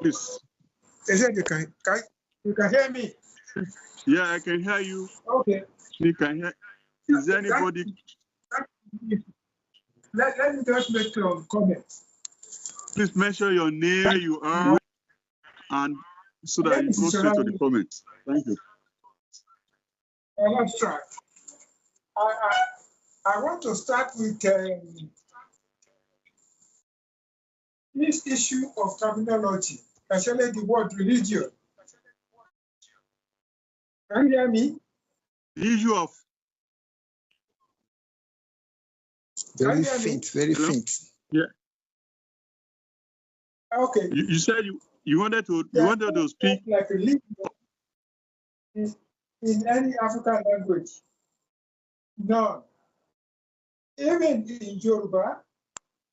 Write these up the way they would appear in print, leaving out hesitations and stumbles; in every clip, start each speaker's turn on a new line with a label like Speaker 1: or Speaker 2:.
Speaker 1: Please.
Speaker 2: Is it you can hear me?
Speaker 1: Yeah, I can hear you.
Speaker 2: Okay.
Speaker 1: You can hear. Is there anybody?
Speaker 2: Let me just make some comments.
Speaker 1: Please mention your name, where you are, and so that you go straight to the comments. Thank you.
Speaker 2: Panafstrag. I want to start with this issue of terminology, especially the word religion. Can you hear me?
Speaker 1: The issue of
Speaker 3: very faint, very
Speaker 1: Hello?
Speaker 3: faint.
Speaker 1: Yeah.
Speaker 2: Okay.
Speaker 1: You said you wanted to speak
Speaker 2: like religion in any African language. No. Even in Yoruba,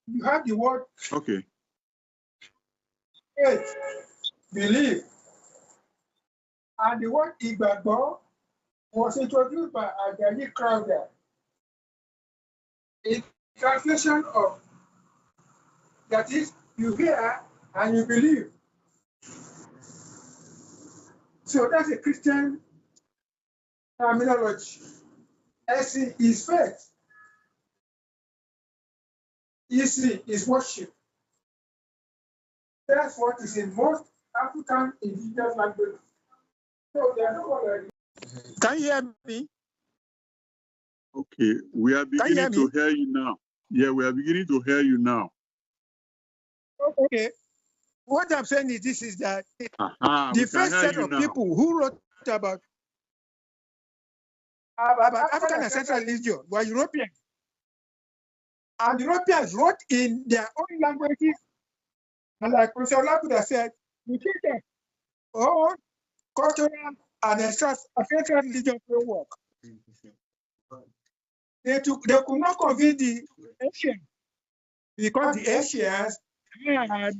Speaker 2: you have the word
Speaker 1: okay.
Speaker 2: faith, belief, and the word Igbagbo was introduced by Ajayi Crowther. In translation of that is, you hear and you believe. So that's a Christian terminology. Ẹ̀sìn is faith. Ìsìn is worship. That's what is in most African indigenous languages. So they are not already. Can you hear me?
Speaker 1: Okay, we are beginning to hear you now. Yeah, we are beginning to hear you now.
Speaker 2: Okay. What I'm saying is this is that the first set of people who wrote about African ancestral religion were Europeans. And Europeans wrote in their own languages, and like Professor Lakuda said, we take their own cultural and ancestral religion framework. They could not convince the Asians because the Asians had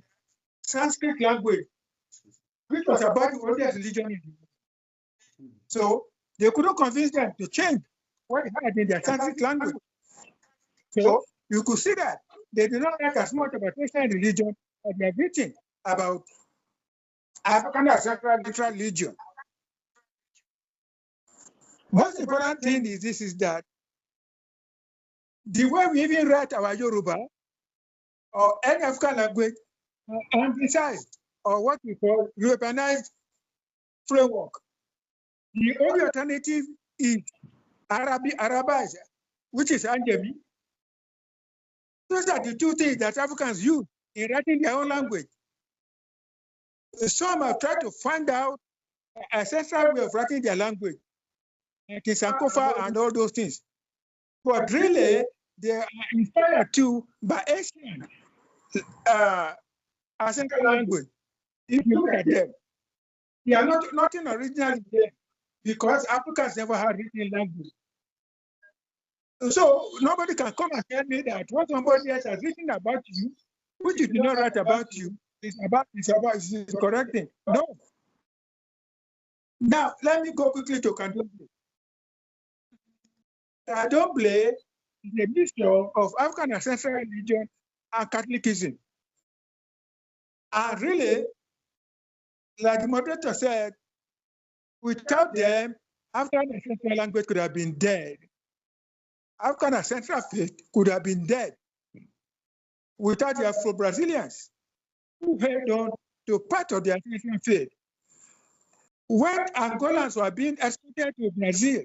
Speaker 2: Sanskrit language, which was about the oldest religion in the world. So they couldn't convince them to change what they had in their Sanskrit language. So you could see that they did not write as much about Christian religion as they have written about African ancestral religion. Most important thing is this is that the way we even write our Yoruba or any African language emphasized or what we call Europeanized framework. The only alternative is Arabized, which is Angemi. Those are the two things that Africans use in writing their own language. Some have tried to find out an ancestral way of writing their language, like Sankofa and all those things. But really, they are inspired too by Asian ancestral language. If you look at them, they are nothing original in them because Africans never had written language. So nobody can come and tell me that what somebody else has written about you, which you did not write about you, is the correct thing. No. Now, let me go quickly to Candomblé. Candomblé is a mixture of African ancestral religion and Catholicism. And really, like the moderator said, without them, African ancestral language could have been dead. African ancestral faith could have been dead without the Afro-Brazilians who held on to part of their ancestral faith. When Angolans were being exported to Brazil,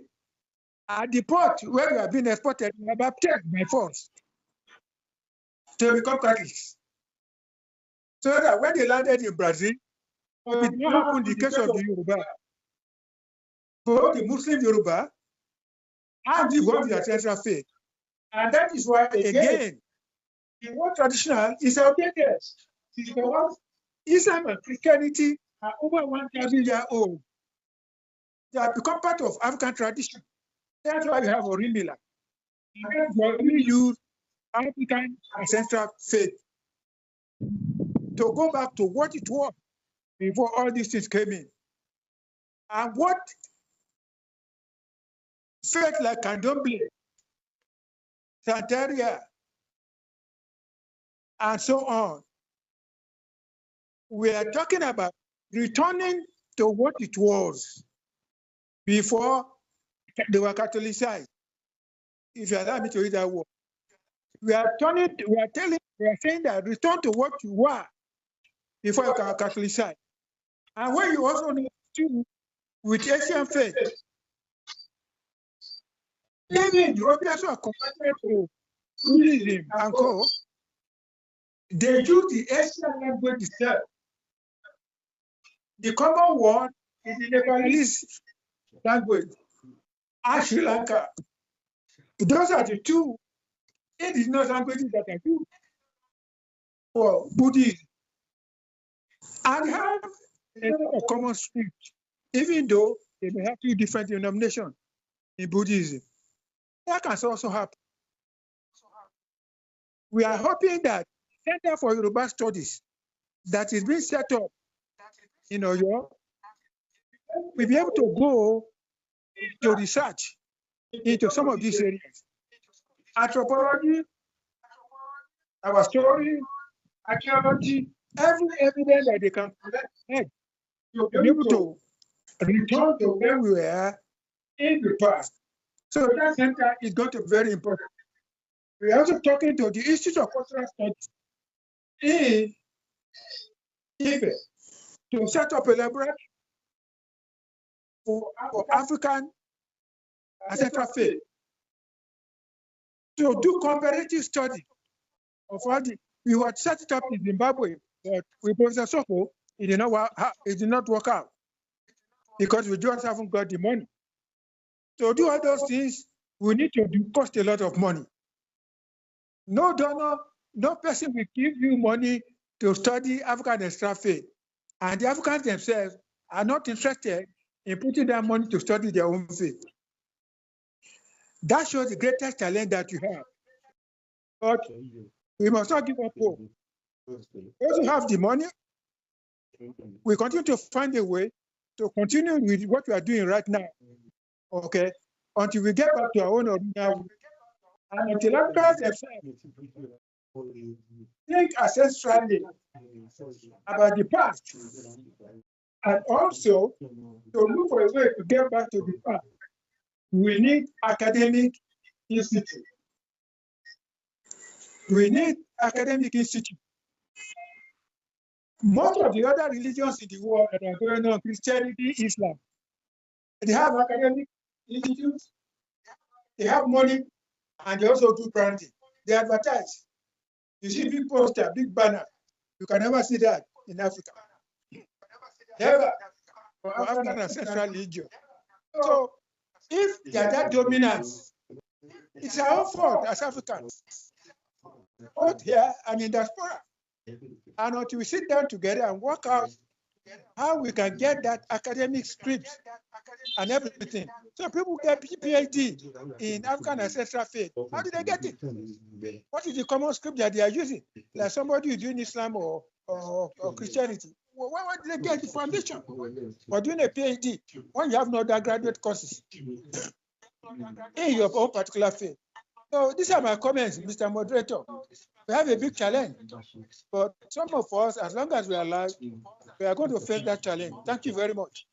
Speaker 2: at the port where they were being exported, they were baptized by force to become Catholics. So that when they landed in Brazil, it did not happen in the case of the Yoruba. Both the Muslim Yoruba and the one with the ancestral faith. And that is why, again, the word traditional is outdated. Because Islam and Christianity are over 1,000 years old. They have become part of African tradition. That's why we have Orimila. And that's why we use African ancestral faith to go back to what it was before all these things came in. And what faith like Candomblé, Santeria, and so on we are talking about returning to what it was before they were Catholicized. If you allow me to use that word, we are saying that return to what you were before you were Catholicized. And when you also know too, with Asian faith, even Europeans are converted to Buddhism and co. They use the Asian language itself. The common word is the Nepalese language, and Sri Lanka. Those are the two indigenous languages that are used for Buddhism. And have a lot of common script, even though they may have two different denominations in Buddhism. That can also happen. We are hoping that Center for Yoruba Studies that is being set up in Oyo will be able to go to research into some of these areas. Anthropology, our story, archaeology, every evidence that they can collect to be able to return to where we were in the past. So that center is going to be very important. We are also talking to the Institute of Cultural Studies in Ife to set up a laboratory for African ancestral faith to do comparative study of all the. We had set it up in Zimbabwe, but with Professor Soko, it did not work out because we just haven't got the money. To do all those things, we need to cost a lot of money. No donor, no person will give you money to study African ancestral faith. And the Africans themselves are not interested in putting their money to study their own faith. That shows the greatest talent that you have. But we must not give up hope. Those who have the money, we continue to find a way to continue with what we are doing right now, okay, until we get back to our own original. And until Africans themselves think ancestrally about the past, and also to look for a way to get back to the past, we need academic institute. We need academic institute. Most of the other religions in the world that are going on, Christianity, Islam, they have academic institutes, they have money, and they also do branding. They advertise. You see big poster, big banner. You can never see that in Africa. Never. For African ancestral religion. So if they are that dominant, it's our own fault as Africans, both here and in diaspora. And until we sit down together and work out how we can get that academic script and everything. So people get PhD in African ancestral faith. How do they get it? What is the common script that they are using? Like somebody who's doing Islam or Christianity. Where do they get the foundation for doing a PhD when you have no undergraduate courses in your own particular field? So these are my comments, Mr. Moderator. We have a big challenge, but some of us, as long as we are alive, we are going to face that challenge. Thank you very much.